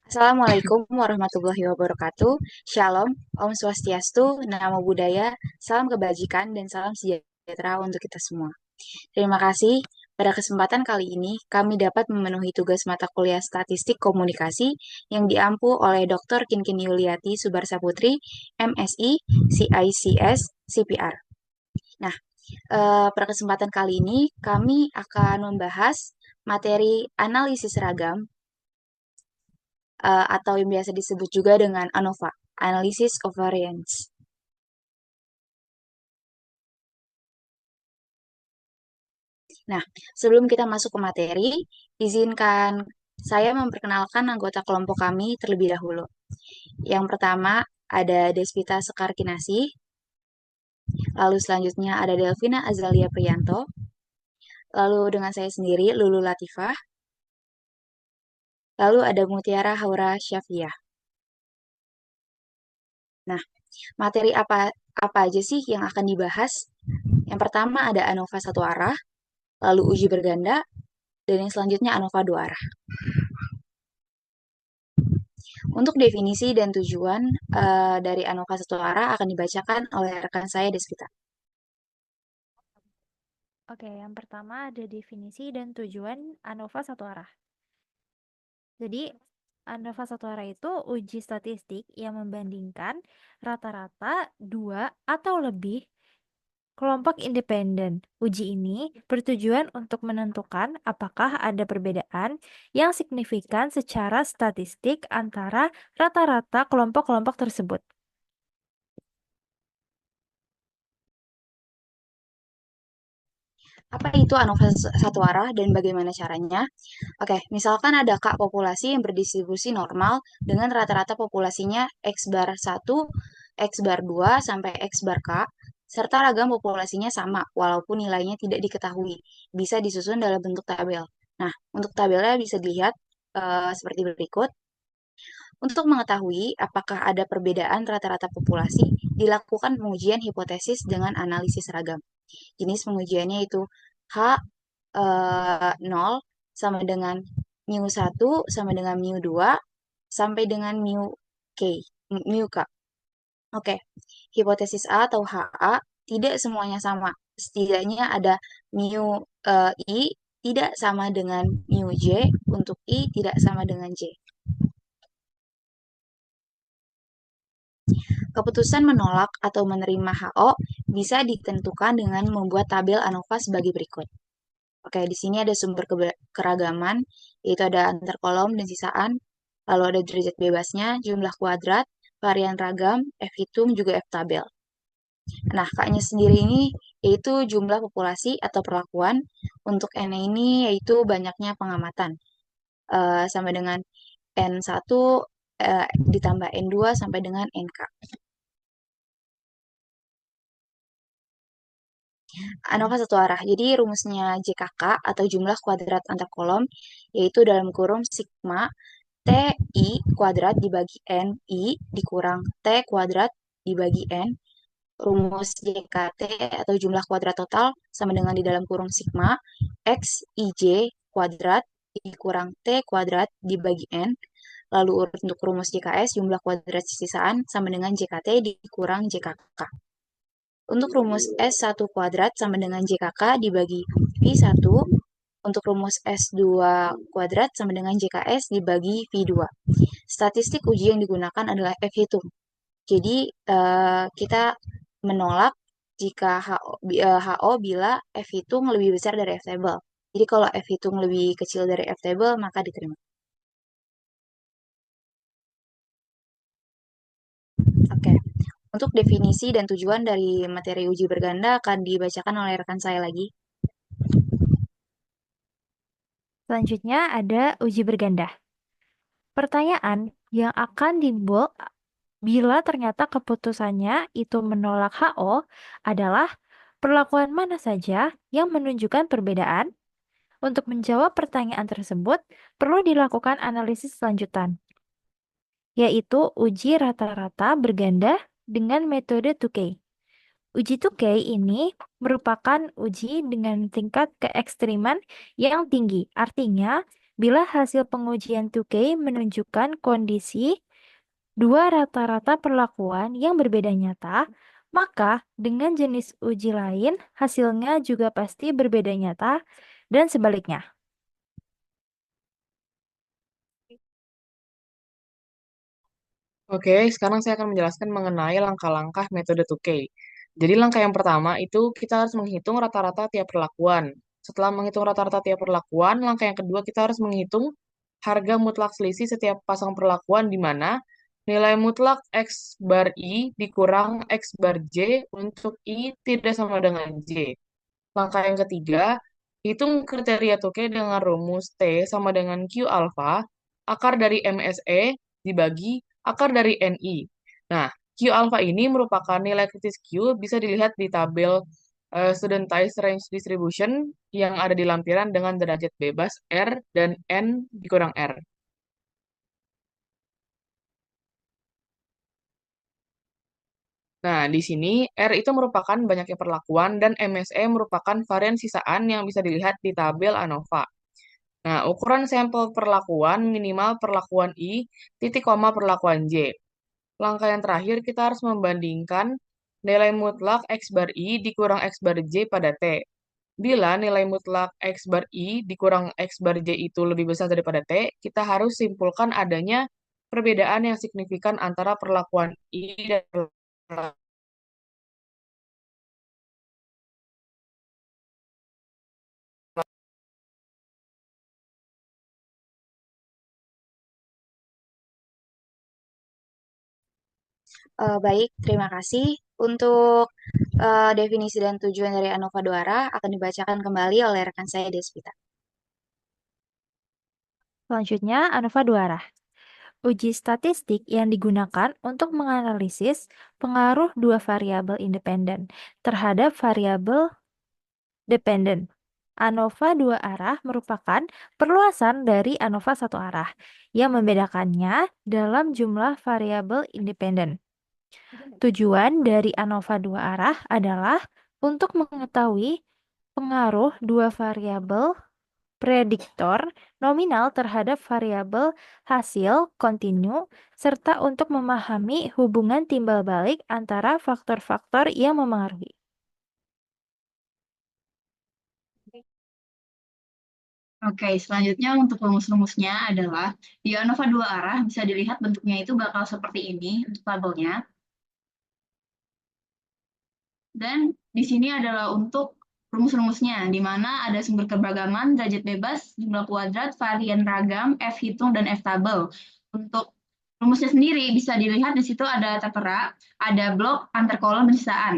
Assalamualaikum warahmatullahi wabarakatuh. Shalom, Om Swastiastu, Namo Buddhaya, salam kebajikan dan salam sejahtera untuk kita semua. Terima kasih. Pada kesempatan kali ini, kami dapat memenuhi tugas mata kuliah Statistik Komunikasi yang diampu oleh Dr. Kinkin Yuliati Subarsaputri, MSI, CICS, CPR. Nah, pada kesempatan kali ini, kami akan membahas materi analisis ragam atau yang biasa disebut juga dengan ANOVA, Analysis of Variance. Nah, sebelum kita masuk ke materi, izinkan saya memperkenalkan anggota kelompok kami terlebih dahulu. Yang pertama ada Desvita Sekarkinasi, lalu selanjutnya ada Delvina Azalia Priyanto, lalu dengan saya sendiri Lulu Latifah, lalu ada Mutiara Haura Syafiah. Nah, materi apa aja sih yang akan dibahas? Yang pertama ada ANOVA satu arah, lalu uji berganda, dan yang selanjutnya ANOVA dua arah. Untuk definisi dan tujuan dari ANOVA satu arah akan dibacakan oleh rekan saya Desvita. Oke, yang pertama ada definisi dan tujuan ANOVA satu arah. Jadi, ANOVA satu arah itu uji statistik yang membandingkan rata-rata dua atau lebih kelompok independen. Uji ini bertujuan untuk menentukan apakah ada perbedaan yang signifikan secara statistik antara rata-rata kelompok-kelompok tersebut. Apa itu ANOVA satu arah dan bagaimana caranya? Oke, misalkan ada K populasi yang berdistribusi normal dengan rata-rata populasinya X bar 1, X bar 2, sampai X bar K, serta ragam populasinya sama walaupun nilainya tidak diketahui. Bisa disusun dalam bentuk tabel. Nah, untuk tabelnya bisa dilihat seperti berikut. Untuk mengetahui apakah ada perbedaan rata-rata populasi, dilakukan pengujian hipotesis dengan analisis ragam. Jenis pengujiannya itu H 0 sama dengan mu 1 sama dengan mu 2 sampai dengan K, mu K. Oke, hipotesis A atau HA tidak semuanya sama. Setidaknya ada I tidak sama dengan mu J, untuk I tidak sama dengan J. Keputusan menolak atau menerima HO bisa ditentukan dengan membuat tabel ANOVA sebagai berikut. Oke, di sini ada sumber keragaman, yaitu ada antar kolom dan sisaan, lalu ada derajat bebasnya, jumlah kuadrat, varian ragam, F hitung, juga F tabel. Nah, K-nya sendiri ini yaitu jumlah populasi atau perlakuan. Untuk N ini yaitu banyaknya pengamatan. Sama dengan N1 ditambah N2 sampai dengan NK. ANOVA satu arah. Jadi rumusnya JKK atau jumlah kuadrat antar kolom yaitu dalam kurung sigma TI kuadrat dibagi NI dikurang T kuadrat dibagi N. Rumus JKT atau jumlah kuadrat total sama dengan di dalam kurung sigma XIJ kuadrat dikurang T kuadrat dibagi N. Lalu untuk rumus JKS jumlah kuadrat sisaan sama dengan JKT dikurang JKK. Untuk rumus S1 kuadrat sama dengan JKK dibagi V1. Untuk rumus S2 kuadrat sama dengan JKS dibagi V2. Statistik uji yang digunakan adalah F hitung. Jadi kita menolak jika HO bila F hitung lebih besar dari F table. Jadi kalau F hitung lebih kecil dari F table maka diterima. Oke. Untuk definisi dan tujuan dari materi uji berganda akan dibacakan oleh rekan saya lagi. Selanjutnya ada uji berganda. Pertanyaan yang akan timbul bila ternyata keputusannya itu menolak HO adalah perlakuan mana saja yang menunjukkan perbedaan. Untuk menjawab pertanyaan tersebut, perlu dilakukan analisis lanjutan, yaitu uji rata-rata berganda dengan metode 2K. Uji 2K ini merupakan uji dengan tingkat keekstriman yang tinggi. Artinya, Bila hasil pengujian 2K menunjukkan kondisi dua rata-rata perlakuan yang berbeda nyata, maka dengan jenis uji lain hasilnya juga pasti berbeda nyata dan sebaliknya. Oke, sekarang saya akan menjelaskan mengenai langkah-langkah metode 2K. Jadi langkah yang pertama itu kita harus menghitung rata-rata tiap perlakuan. Setelah menghitung rata-rata tiap perlakuan, langkah yang kedua kita harus menghitung harga mutlak selisih setiap pasang perlakuan di mana nilai mutlak X bar I dikurang X bar J untuk I tidak sama dengan J. Langkah yang ketiga, hitung kriteria Toke dengan rumus T sama dengan Q alpha, akar dari MSE dibagi akar dari NI. Nah, Q alpha ini merupakan nilai kritis Q, bisa dilihat di tabel Studentized Range Distribution yang ada di lampiran dengan derajat bebas R dan N dikurang R. Nah, di sini R itu merupakan banyaknya perlakuan dan MSE merupakan varian sisaan yang bisa dilihat di tabel ANOVA. Nah, ukuran sampel perlakuan minimal perlakuan I, titik koma perlakuan J. Langkah yang terakhir, kita harus membandingkan nilai mutlak X bar I dikurang X bar J pada T. Bila nilai mutlak X bar I dikurang X bar J itu lebih besar daripada T, kita harus simpulkan adanya perbedaan yang signifikan antara perlakuan I dan perlakuan. Baik, terima kasih. Untuk definisi dan tujuan dari ANOVA 2 arah akan dibacakan kembali oleh rekan saya Desvita. Selanjutnya, ANOVA 2 arah. Uji statistik yang digunakan untuk menganalisis pengaruh dua variabel independen terhadap variabel dependen. ANOVA 2 arah merupakan perluasan dari ANOVA 1 arah yang membedakannya dalam jumlah variabel independen. Tujuan dari ANOVA 2 arah adalah untuk mengetahui pengaruh dua variabel prediktor nominal terhadap variabel hasil kontinu, serta untuk memahami hubungan timbal balik antara faktor-faktor yang memengaruhi. Oke, selanjutnya untuk rumus-rumusnya adalah di ANOVA 2 arah bisa dilihat bentuknya itu bakal seperti ini untuk tabelnya. Dan di sini adalah untuk rumus-rumusnya, di mana ada sumber keberagaman, derajat bebas, jumlah kuadrat, varian ragam, F hitung, dan F tabel. Untuk rumusnya sendiri bisa dilihat di situ ada tertera, ada blok, antar kolom, dan sisaan.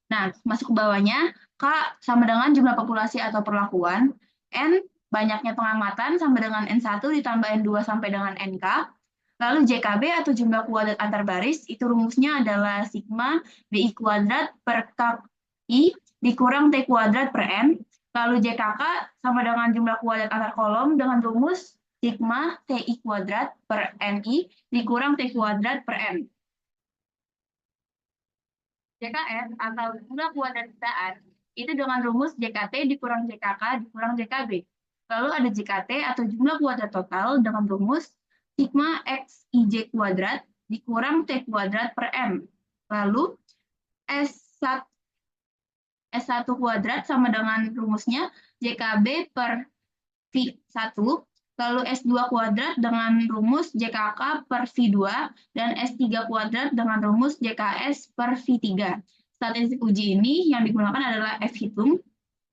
Nah, masuk ke bawahnya, K sama dengan jumlah populasi atau perlakuan, N banyaknya pengamatan sama dengan N1 ditambah N2 sampai dengan NK. Lalu JKB atau jumlah kuadrat antar baris, itu rumusnya adalah sigma BI kuadrat per KI dikurang T kuadrat per N. Lalu JKK sama dengan jumlah kuadrat antar kolom dengan rumus sigma TI kuadrat per NI dikurang T kuadrat per N. JKR atau jumlah kuadrat sisaan itu dengan rumus JKT dikurang JKK dikurang JKB. Lalu ada JKT atau jumlah kuadrat total dengan rumus sigma XIJ kuadrat dikurang T kuadrat per M. Lalu S1, S1 kuadrat sama dengan rumusnya JKB per V1, lalu S2 kuadrat dengan rumus JKK per V2, dan S3 kuadrat dengan rumus JKS per V3. Statistik uji ini yang digunakan adalah F hitung,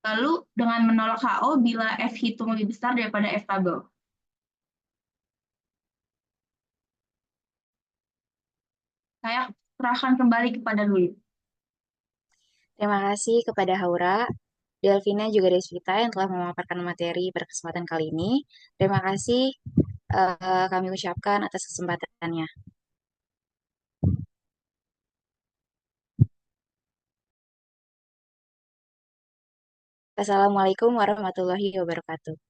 lalu dengan menolak HO bila F hitung lebih besar daripada F tabel. Saya serahkan kembali kepada Luli. Terima kasih kepada Haura, Delvina, juga Desvita yang telah memaparkan materi pada kesempatan kali ini. Terima kasih kami ucapkan atas kesempatannya. Assalamualaikum warahmatullahi wabarakatuh.